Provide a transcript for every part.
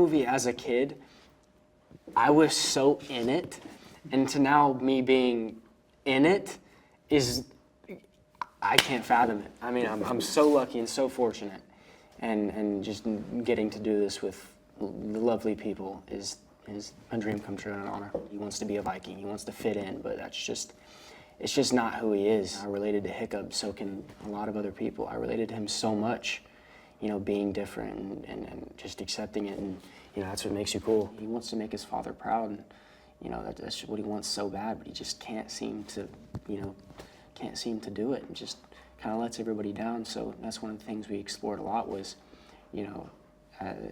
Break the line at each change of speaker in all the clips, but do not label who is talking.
movie as a kid, I was so in it, and to now me being in it is, I can't fathom it. I mean, I'm so lucky and so fortunate, and just getting to do this with lovely people is a dream come true and an honor. He wants to be a Viking, he wants to fit in, but it's just not who he is. I related to Hiccup, so can a lot of other people. I related to him so much, you know, being different and just accepting it, and you know, that's what makes you cool. He wants to make his father proud, and you know, that's what he wants so bad, but he just can't seem to, you know, do it, and just kind of lets everybody down. So that's one of the things we explored a lot was, you know,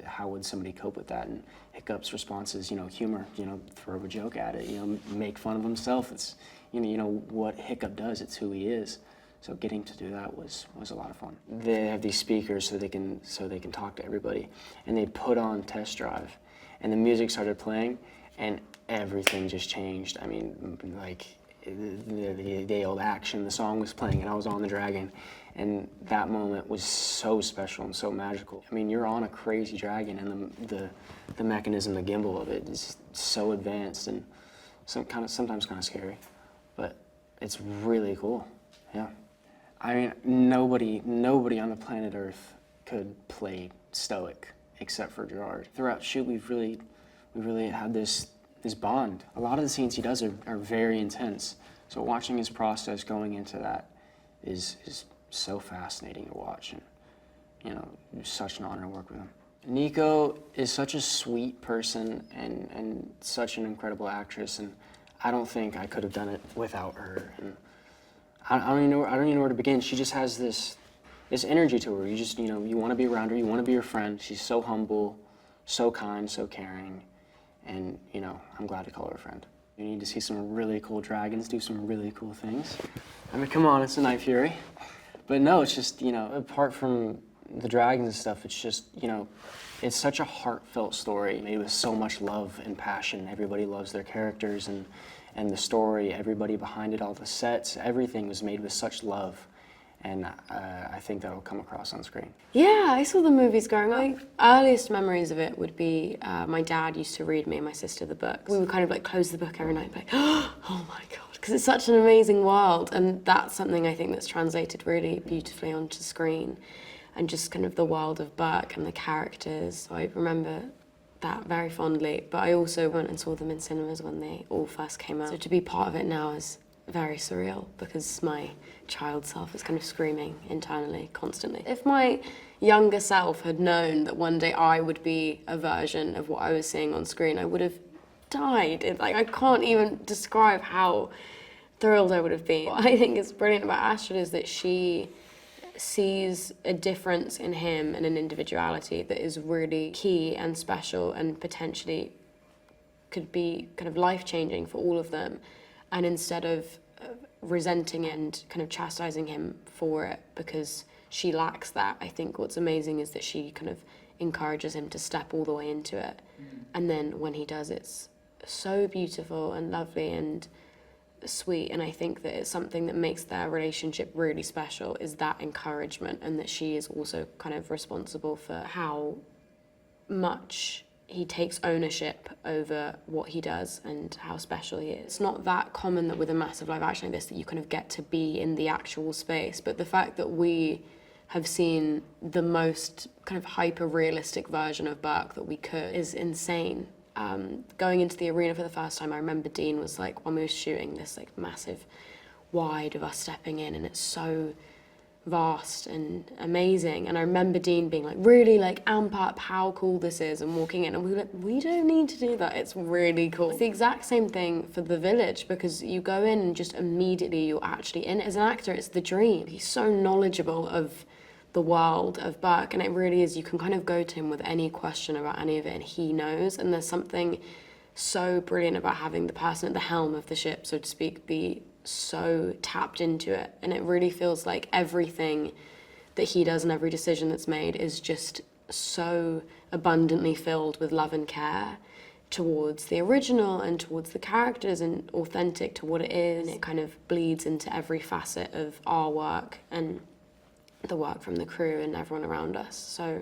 how would somebody cope with that? And Hiccup's response is, you know, humor, you know, throw a joke at it, you know, make fun of himself. It's, you know what Hiccup does, it's who he is. So getting to do that was a lot of fun. They have these speakers so they can talk to everybody, and they put on Test Drive, and the music started playing, and everything just changed. I mean, like the old action, the song was playing, and I was on the dragon, and that moment was so special and so magical. I mean, you're on a crazy dragon, and the mechanism, the gimbal of it is so advanced and sometimes kind of scary, but it's really cool. Yeah. I mean, nobody on the planet Earth could play Stoick except for Gerard. Throughout the shoot, we've really had this bond. A lot of the scenes he does are very intense. So watching his process going into that is so fascinating to watch, and you know, it's such an honor to work with him. Nico is such a sweet person and such an incredible actress, and I don't think I could have done it without her. And I don't even know where to begin. She just has this energy to her. You want to be around her. You want to be her friend. She's so humble, so kind, so caring, and you know, I'm glad to call her a friend. You need to see some really cool dragons do some really cool things. I mean, come on, it's a Night Fury. But no, it's just, you know, apart from the dragons and stuff, it's just, you know, it's such a heartfelt story made with so much love and passion. Everybody loves their characters and the story, everybody behind it, all the sets, everything was made with such love. And I think that'll come across on screen.
Yeah, I saw the movies growing up. My earliest memories of it would be my dad used to read me and my sister the books. We would kind of like close the book every night and be like, oh my God, because it's such an amazing world. And that's something I think that's translated really beautifully onto screen, and just kind of the world of Burke and the characters. So I remember that very fondly, but I also went and saw them in cinemas when they all first came out. So to be part of it now is very surreal, because my child self is kind of screaming internally constantly. If my younger self had known that one day I would be a version of what I was seeing on screen, I would have died. I can't even describe how thrilled I would have been. What I think is brilliant about Astrid is that she sees a difference in him and an individuality that is really key and special and potentially could be kind of life-changing for all of them. And instead of resenting and kind of chastising him for it because she lacks that, I think what's amazing is that she kind of encourages him to step all the way into it. And then when he does, it's so beautiful and lovely and sweet. And I think that it's something that makes their relationship really special, is that encouragement, and that she is also kind of responsible for how much he takes ownership over what he does and how special he is. It's not that common that with a massive live action like this that you kind of get to be in the actual space, but the fact that we have seen the most kind of hyper-realistic version of Burke that we could is insane. Going into the arena for the first time, I remember Dean was like, when we were shooting this like massive wide of us stepping in, and it's so vast and amazing, and I remember Dean being like, really like amp up how cool this is, and walking in, and we were like, we don't need to do that, it's really cool. It's the exact same thing for The Village, because you go in and just immediately you're actually in it. As an actor, it's the dream. He's so knowledgeable of the world of Burke, and it really is, you can kind of go to him with any question about any of it and he knows. And there's something so brilliant about having the person at the helm of the ship, so to speak, be so tapped into it. And it really feels like everything that he does and every decision that's made is just so abundantly filled with love and care towards the original and towards the characters, and authentic to what it is. And it kind of bleeds into every facet of our work and the work from the crew and everyone around us. So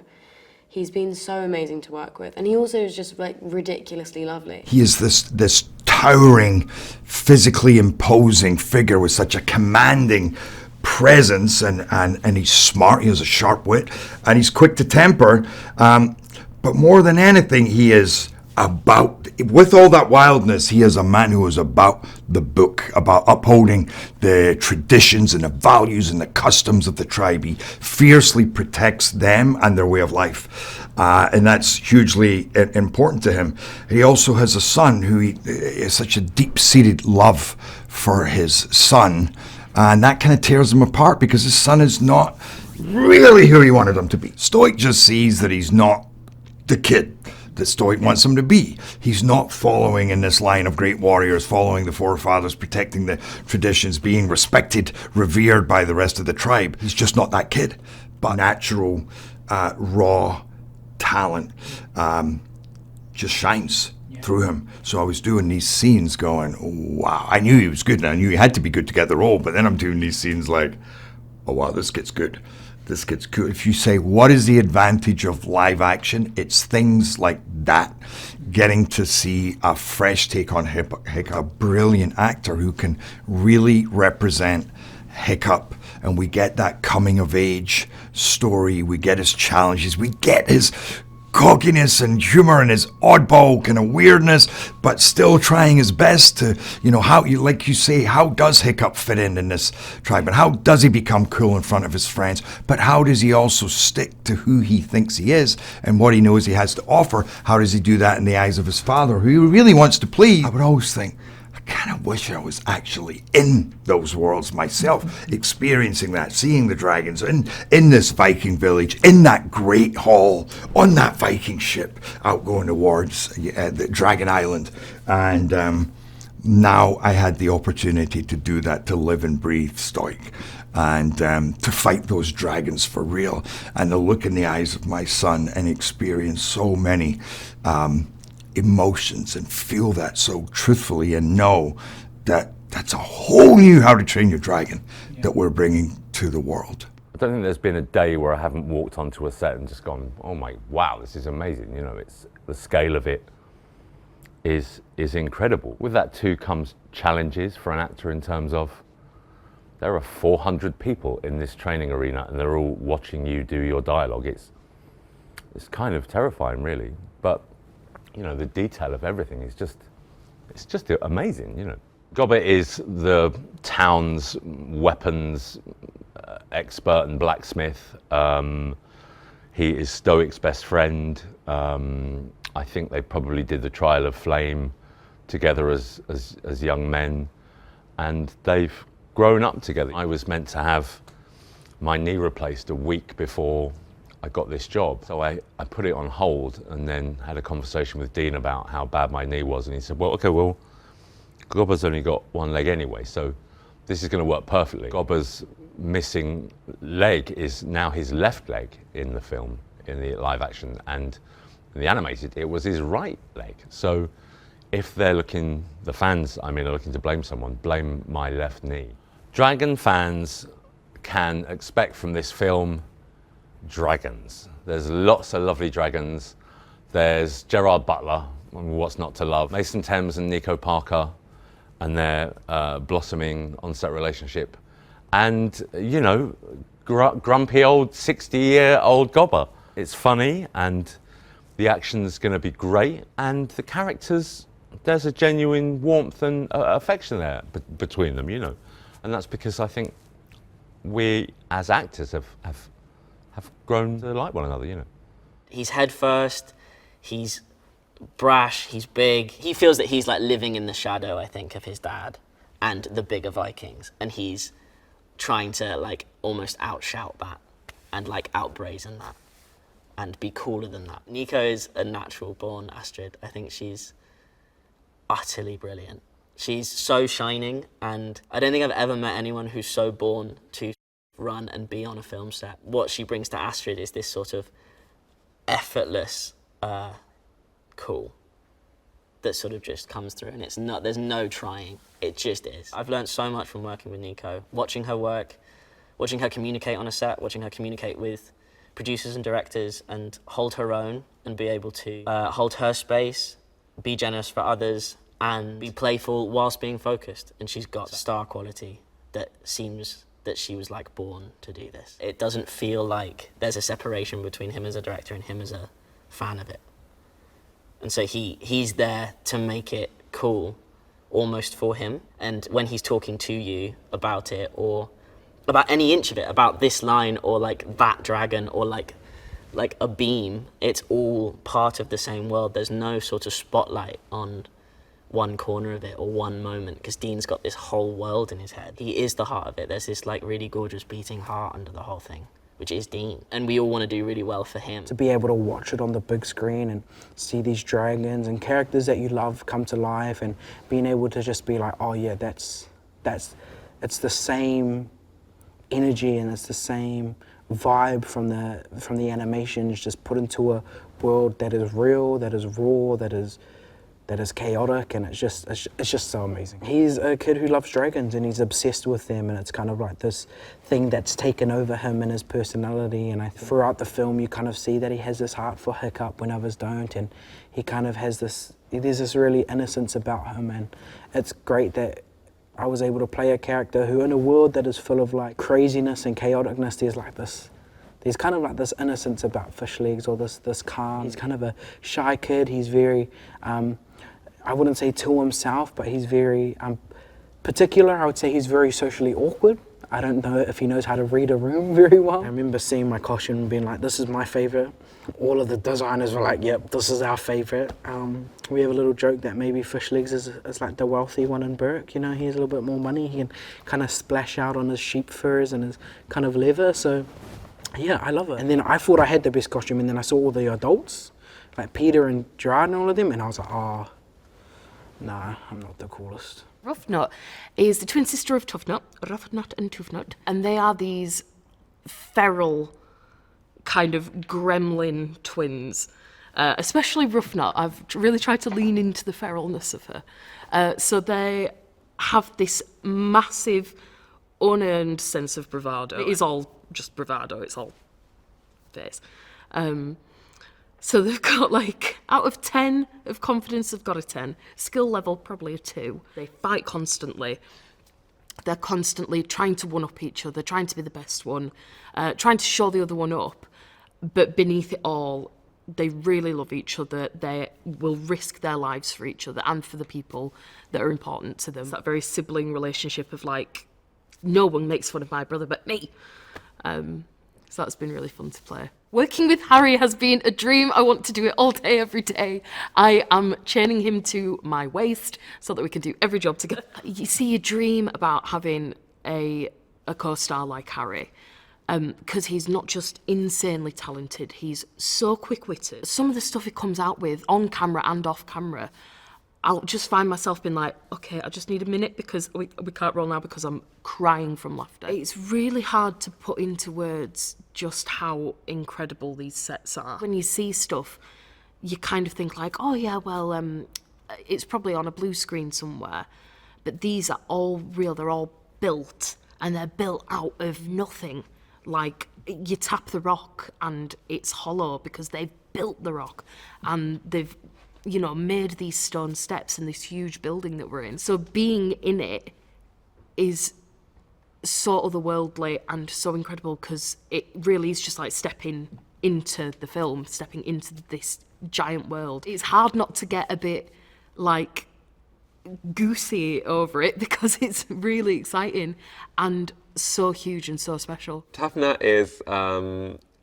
He's been so amazing to work with, and he also is just like ridiculously lovely.
He is this towering, physically imposing figure with such a commanding presence, and he's smart. He has a sharp wit, and he's quick to temper. But more than anything, he is about, with all that wildness, he is a man who is about the book, about upholding the traditions and the values and the customs of the tribe. He fiercely protects them and their way of life. And that's hugely important to him. He also has a son who is such a deep-seated love for his son. And that kind of tears him apart because his son is not really who he wanted him to be. Stoick just sees that he's not the kid that Stoick wants him to be. He's not following in this line of great warriors, following the forefathers, protecting the traditions, being respected, revered by the rest of the tribe. He's just not that kid. But natural, raw talent just shines through him. So I was doing these scenes going, oh, wow. I knew he was good, and I knew he had to be good to get the role, but then I'm doing these scenes like, oh, wow, this gets good. This gets good. If you say, what is the advantage of live action? It's things like that. Getting to see a fresh take on Hiccup, a brilliant actor who can really represent Hiccup, and we get that coming of age story. We get his challenges. We get his cockiness and humor and his oddball kind of weirdness, but still trying his best to, how you, like you say, how does Hiccup fit in this tribe, and how does he become cool in front of his friends, but how does he also stick to who he thinks he is and what he knows he has to offer? How does he do that in the eyes of his father, who he really wants to please? I would always think, I kind of wish I was actually in those worlds myself, experiencing that, seeing the dragons in this Viking village, in that great hall, on that Viking ship, out going towards the Dragon Island. And now I had the opportunity to do that, to live and breathe Stoick, and to fight those dragons for real, and to look in the eyes of my son and experience so many emotions and feel that so truthfully, and know that that's a whole new How to Train Your Dragon that we're bringing to the world.
I don't think there's been a day where I haven't walked onto a set and just gone, oh my, wow, this is amazing. It's the scale of it is incredible. With that too comes challenges for an actor in terms of there are 400 people in this training arena and they're all watching you do your dialogue. It's kind of terrifying, really. But the detail of everything is just amazing, Gobber is the town's weapons expert and blacksmith. He is Stoick's best friend. I think they probably did the Trial of Flame together as young men, and they've grown up together. I was meant to have my knee replaced a week before I got this job. So I put it on hold and then had a conversation with Dean about how bad my knee was. And he said, well, Gobber's only got one leg anyway, so this is going to work perfectly. Gobber's missing leg is now his left leg in the film, in the live action, and in the animated, it was his right leg. So if the fans, are looking to blame someone, blame my left knee. Dragon fans can expect from this film dragons. There's lots of lovely dragons. There's Gerard Butler, what's not to love? Mason Thames and Nico Parker and their blossoming on-set relationship. And, grumpy old 60-year-old Gobber. It's funny, and the action's going to be great, and the characters, there's a genuine warmth and affection there between them, And that's because I think we, as actors, have grown to like one another,
He's head first, he's brash, he's big. He feels that he's like living in the shadow, I think, of his dad and the bigger Vikings, and he's trying to like almost outshout that and like outbrazen that and be cooler than that. Nico is a natural born Astrid. I think she's utterly brilliant. She's so shining, and I don't think I've ever met anyone who's so born to run and be on a film set. What she brings to Astrid is this sort of effortless cool that sort of just comes through, and there's no trying, it just is. I've learned so much from working with Nico, watching her work, watching her communicate on a set, watching her communicate with producers and directors and hold her own and be able to hold her space, be generous for others, and be playful whilst being focused. And she's got star quality that seems that she was like born to do this. It doesn't feel like there's a separation between him as a director and him as a fan of it. And so he's there to make it cool, almost for him. And when he's talking to you about it, or about any inch of it, about this line, or like that dragon, or like a beam, it's all part of the same world. There's no sort of spotlight on one corner of it or one moment, because Dean's got this whole world in his head. He is the heart of it. There's this like really gorgeous beating heart under the whole thing, which is Dean. And we all want to do really well for him.
To be able to watch it on the big screen and see these dragons and characters that you love come to life, and being able to just be like, oh yeah, it's the same energy and it's the same vibe from the animations, just put into a world that is real, that is raw, that is chaotic, and it's just so amazing. He's a kid who loves dragons and he's obsessed with them, and it's kind of like this thing that's taken over him and his personality. And throughout the film you kind of see that he has this heart for Hiccup when others don't, and he kind of has there's this really innocence about him. And it's great that I was able to play a character who, in a world that is full of like craziness and chaoticness, there's kind of like this innocence about Fishlegs, or this calm. He's kind of a shy kid. He's very, I wouldn't say to himself, but he's very particular. I would say he's very socially awkward. I don't know if he knows how to read a room very well. I remember seeing my costume and being like, this is my favorite. All of the designers were like, yep, this is our favorite. We have a little joke that maybe Fishlegs is like the wealthy one in Burke. You know, he has a little bit more money. He can kind of splash out on his sheep furs and his kind of leather. So yeah, I love it. And then I thought I had the best costume, and then I saw all the adults, like Peter and Gerard and all of them, and I was like, oh, nah, I'm not the coolest.
Ruffnut is the twin sister of Tuffnut, Ruffnut and Tuffnut, and they are these feral kind of gremlin twins. Especially Ruffnut. I've really tried to lean into the feralness of her. So they have this massive, unearned sense of bravado. It is all just bravado, it's all face. So they've got like, out of 10 of confidence, they've got a 10. Skill level, probably a 2. They fight constantly. They're constantly trying to one-up each other, trying to be the best one, trying to show the other one up. But beneath it all, they really love each other. They will risk their lives for each other and for the people that are important to them. It's that very sibling relationship of like, no one makes fun of my brother but me. So that's been really fun to play. Working with Harry has been a dream. I want to do it all day, every day. I am chaining him to my waist so that we can do every job together. You see, you dream about having a co-star like Harry, because he's not just insanely talented, he's so quick-witted. Some of the stuff he comes out with, on camera and off camera, I'll just find myself being like, okay, I just need a minute because we can't roll now because I'm crying from laughter. It's really hard to put into words just how incredible these sets are. When you see stuff, you kind of think like, oh yeah, well, it's probably on a blue screen somewhere. But these are all real, they're all built, and they're built out of nothing. Like, you tap the rock and it's hollow because they've built the rock, and they've, you know, made these stone steps in this huge building that we're in. So being in it is so otherworldly and so incredible, because it really is just like stepping into the film, stepping into this giant world. It's hard not to get a bit like goosey over it because it's really exciting and so huge and so special.
Tuffnut is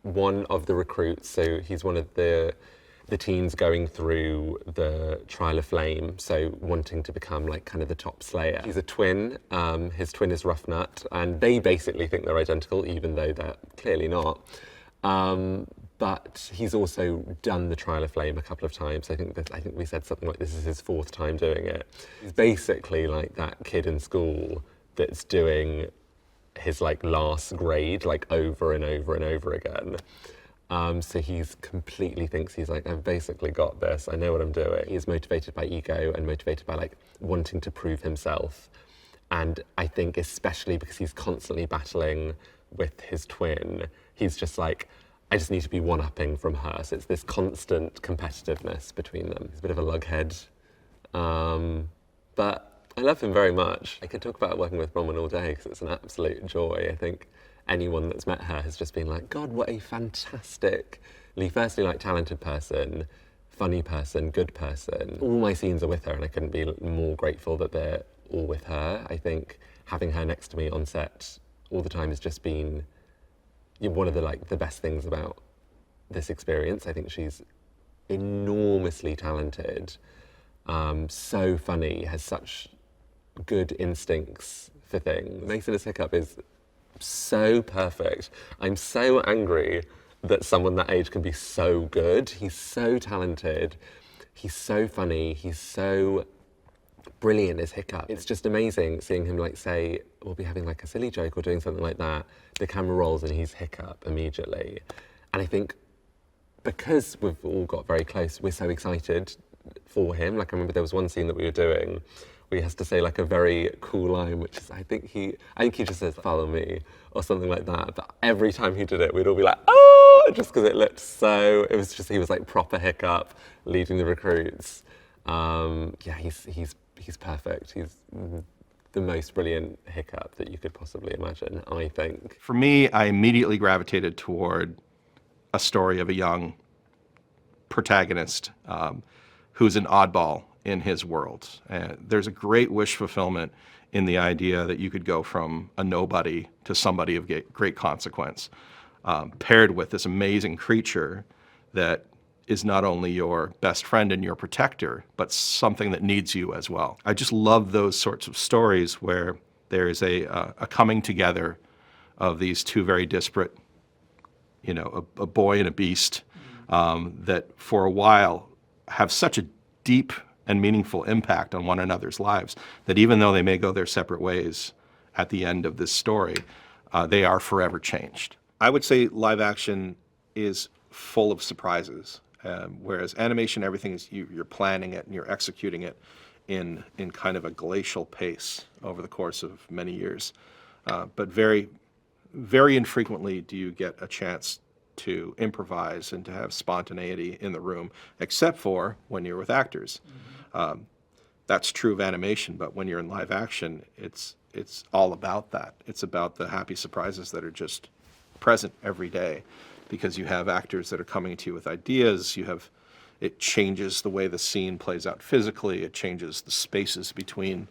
one of the recruits, so he's one of the teens going through the Trial of Flame, so wanting to become like kind of the top slayer. He's a twin, his twin is Ruffnut, and they basically think they're identical, even though they're clearly not. But he's also done the Trial of Flame a couple of times. I think we said something like this is his 4th time doing it. He's basically like that kid in school that's doing his like last grade like over and over and over again. So he's completely thinks he's like, I've basically got this, I know what I'm doing. He's motivated by ego and motivated by like wanting to prove himself. And I think especially because he's constantly battling with his twin, he's just like, I just need to be one-upping from her. So it's this constant competitiveness between them. He's a bit of a lughead, but I love him very much. I could talk about working with Bronwyn all day because it's an absolute joy. I think anyone that's met her has just been like, God, what a fantastically, firstly, like, talented person, funny person, good person. All my scenes are with her, and I couldn't be more grateful that they're all with her. I think having her next to me on set all the time has just been one of the best things about this experience. I think she's enormously talented, so funny, has such good instincts for things. Mason as Hiccup is so perfect. I'm so angry that someone that age can be so good. He's so talented, he's so funny, he's so brilliant as Hiccup. It's just amazing seeing him, like, say, we'll be having like a silly joke or doing something like that, the camera rolls and he's Hiccup immediately. And I think because we've all got very close, we're so excited for him. Like, I remember there was one scene that we were doing where he has to say like a very cool line, which is, I think he just says, "Follow me," or something like that. But every time he did it, we'd all be like, "Oh!" just because it looked so, it was just, he was like proper Hiccup, leading the recruits. Yeah, he's perfect. He's the most brilliant Hiccup that you could possibly imagine, I think.
For me, I immediately gravitated toward a story of a young protagonist who's an oddball in his world. There's a great wish fulfillment in the idea that you could go from a nobody to somebody of great consequence, paired with this amazing creature that is not only your best friend and your protector, but something that needs you as well. I just love those sorts of stories where there is a coming together of these two very disparate, you know, a boy and a beast, that for a while have such a deep and meaningful impact on one another's lives that even though they may go their separate ways at the end of this story, they are forever changed. I would say live action is full of surprises. Whereas animation, everything is you're planning it and you're executing it in kind of a glacial pace over the course of many years. But very, very infrequently do you get a chance to improvise and to have spontaneity in the room, except for when you're with actors. That's true of animation, but when you're in live action, it's all about that. It's about the happy surprises that are just present every day, because you have actors that are coming to you with ideas. It changes the way the scene plays out physically. It changes the spaces between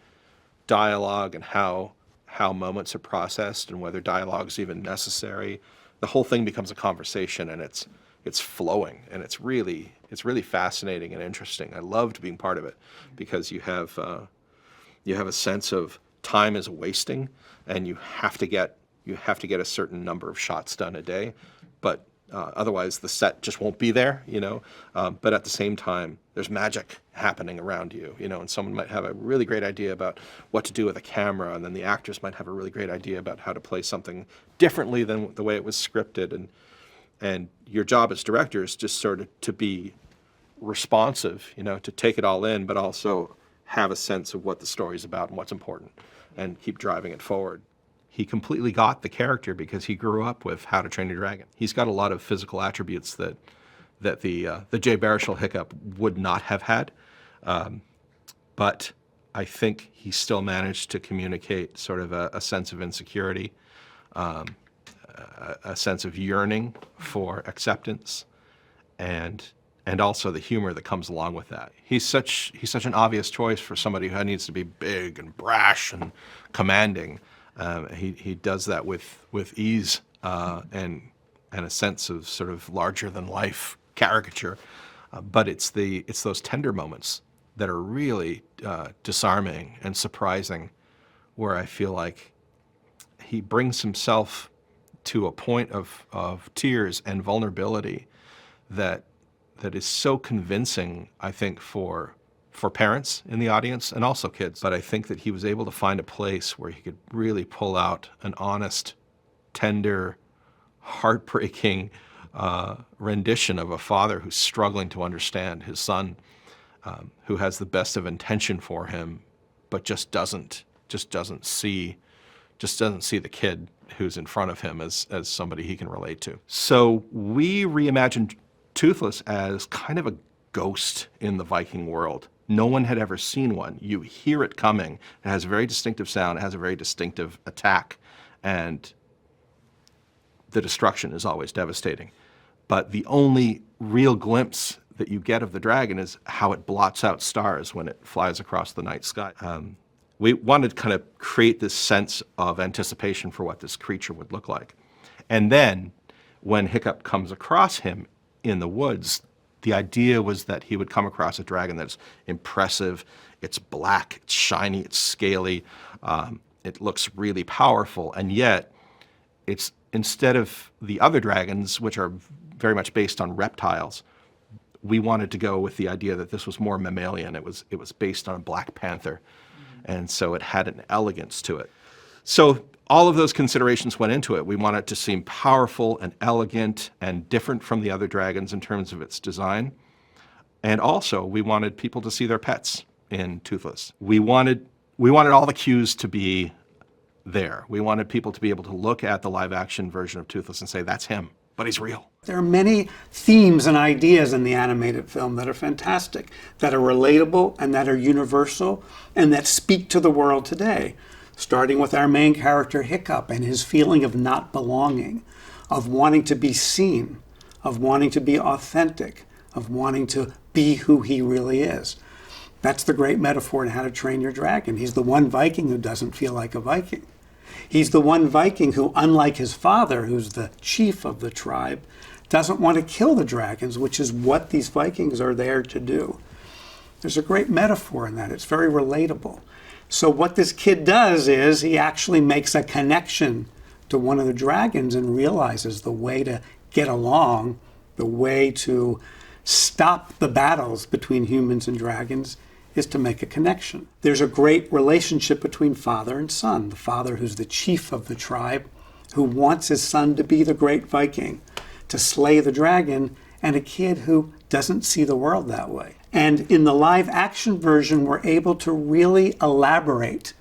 dialogue and how moments are processed and whether dialogue is even necessary. The whole thing becomes a conversation, and it's flowing, and it's really fascinating and interesting. I loved being part of it because you have a sense of time is wasting, and you have to get a certain number of shots done a day, but otherwise the set just won't be there, you know. But at the same time, there's magic happening around you, you know, and someone might have a really great idea about what to do with a camera, and then the actors might have a really great idea about how to play something differently than the way it was scripted, and your job as director is just sort of to be responsive, you know, to take it all in, but also have a sense of what the story's about and what's important, and keep driving it forward. He completely got the character because he grew up with How to Train Your Dragon. He's got a lot of physical attributes that the Jay Baruchel Hiccup would not have had, but I think he still managed to communicate sort of a sense of insecurity, a sense of yearning for acceptance, and also the humor that comes along with that. He's such an obvious choice for somebody who needs to be big and brash and commanding. He does that with ease and a sense of sort of larger than life caricature, but it's those tender moments that are really disarming and surprising, where I feel like he brings himself to a point of tears and vulnerability that is so convincing, I think, for parents in the audience and also kids. But I think that he was able to find a place where he could really pull out an honest, tender, heartbreaking rendition of a father who's struggling to understand his son, who has the best of intention for him, but just doesn't see the kid who's in front of him as somebody he can relate to. So we reimagined Toothless as kind of a ghost in the Viking world. No one had ever seen one. You hear it coming. It has a very distinctive sound. It has a very distinctive attack. And the destruction is always devastating. But the only real glimpse that you get of the dragon is how it blots out stars when it flies across the night sky. We wanted to kind of create this sense of anticipation for what this creature would look like. And then when Hiccup comes across him in the woods, the idea was that he would come across a dragon that's impressive, it's black, it's shiny, it's scaly, it looks really powerful, and yet it's, instead of the other dragons, which are very much based on reptiles, we wanted to go with the idea that this was more mammalian. It was based on a black panther, and so it had an elegance to it. So all of those considerations went into it. We wanted it to seem powerful and elegant and different from the other dragons in terms of its design. And also, we wanted people to see their pets in Toothless. We wanted all the cues to be there. We wanted people to be able to look at the live-action version of Toothless and say, that's him, but he's real.
There are many themes and ideas in the animated film that are fantastic, that are relatable and that are universal and that speak to the world today. Starting with our main character, Hiccup, and his feeling of not belonging, of wanting to be seen, of wanting to be authentic, of wanting to be who he really is. That's the great metaphor in How to Train Your Dragon. He's the one Viking who doesn't feel like a Viking. He's the one Viking who, unlike his father, who's the chief of the tribe, doesn't want to kill the dragons, which is what these Vikings are there to do. There's a great metaphor in that. It's very relatable. So what this kid does is he actually makes a connection to one of the dragons and realizes the way to get along, the way to stop the battles between humans and dragons is to make a connection. There's a great relationship between father and son. The father, who's the chief of the tribe, who wants his son to be the great Viking, to slay the dragon, and a kid who doesn't see the world that way. And in the live action version, we're able to really elaborate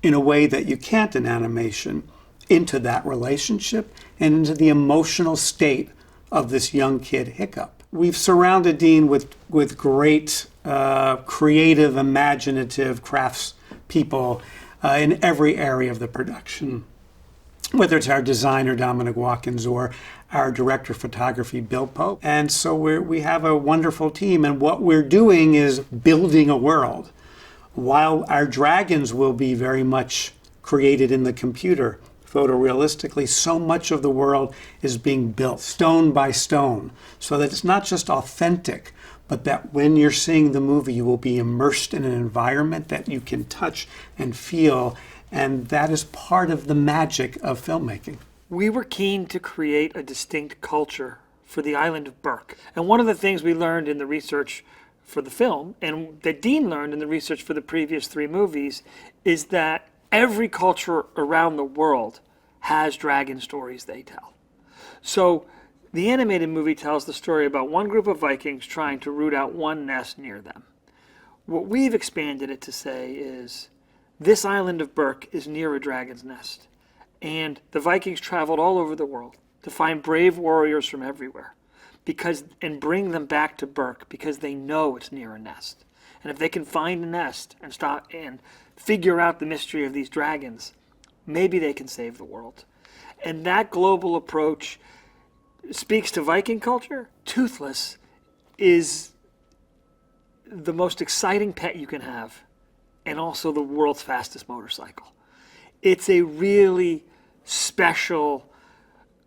in a way that you can't in animation into that relationship and into the emotional state of this young kid, Hiccup. We've surrounded Dean with great creative, imaginative craftspeople in every area of the production, whether it's our designer, Dominic Watkins, or our director of photography, Bill Pope. And so we have a wonderful team, and what we're doing is building a world. While our dragons will be very much created in the computer, photorealistically, so much of the world is being built stone by stone, so that it's not just authentic, but that when you're seeing the movie, you will be immersed in an environment that you can touch and feel, and that is part of the magic of filmmaking.
We were keen to create a distinct culture for the island of Berk. And one of the things we learned in the research for the film, and that Dean learned in the research for the previous 3 movies, is that every culture around the world has dragon stories they tell. So the animated movie tells the story about one group of Vikings trying to root out one nest near them. What we've expanded it to say is, this island of Berk is near a dragon's nest. And the Vikings traveled all over the world to find brave warriors from everywhere and bring them back to Berk because they know it's near a nest. And if they can find a nest and stop and figure out the mystery of these dragons, maybe they can save the world. And that global approach speaks to Viking culture. Toothless is the most exciting pet you can have, and also the world's fastest motorcycle. It's a really special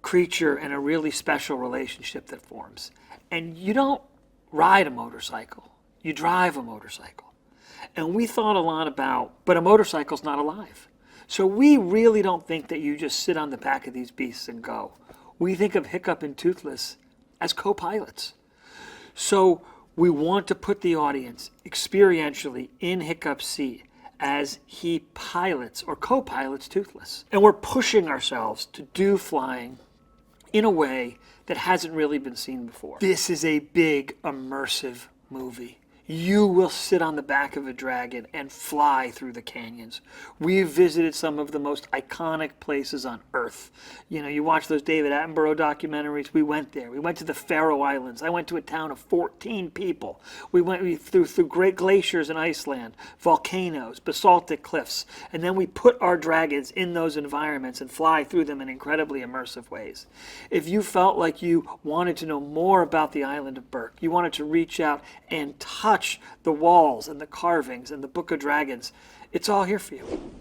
creature and a really special relationship that forms. And you don't ride a motorcycle, you drive a motorcycle. And we thought a lot about, but a motorcycle's not alive. So we really don't think that you just sit on the back of these beasts and go. We think of Hiccup and Toothless as co-pilots. So we want to put the audience experientially in Hiccup's seat as he pilots or co-pilots Toothless. And we're pushing ourselves to do flying in a way that hasn't really been seen before. This is a big, immersive movie. you will sit on the back of a dragon and fly through the canyons. We've visited some of the most iconic places on Earth. You know, you watch those David Attenborough documentaries. We went there. We went to the Faroe Islands. I went to a town of 14 people. We went through great glaciers in Iceland, volcanoes, basaltic cliffs, and then we put our dragons in those environments and fly through them in incredibly immersive ways. If you felt like you wanted to know more about the island of Berk, you wanted to reach out and touch the walls and the carvings and the Book of Dragons, it's all here for you.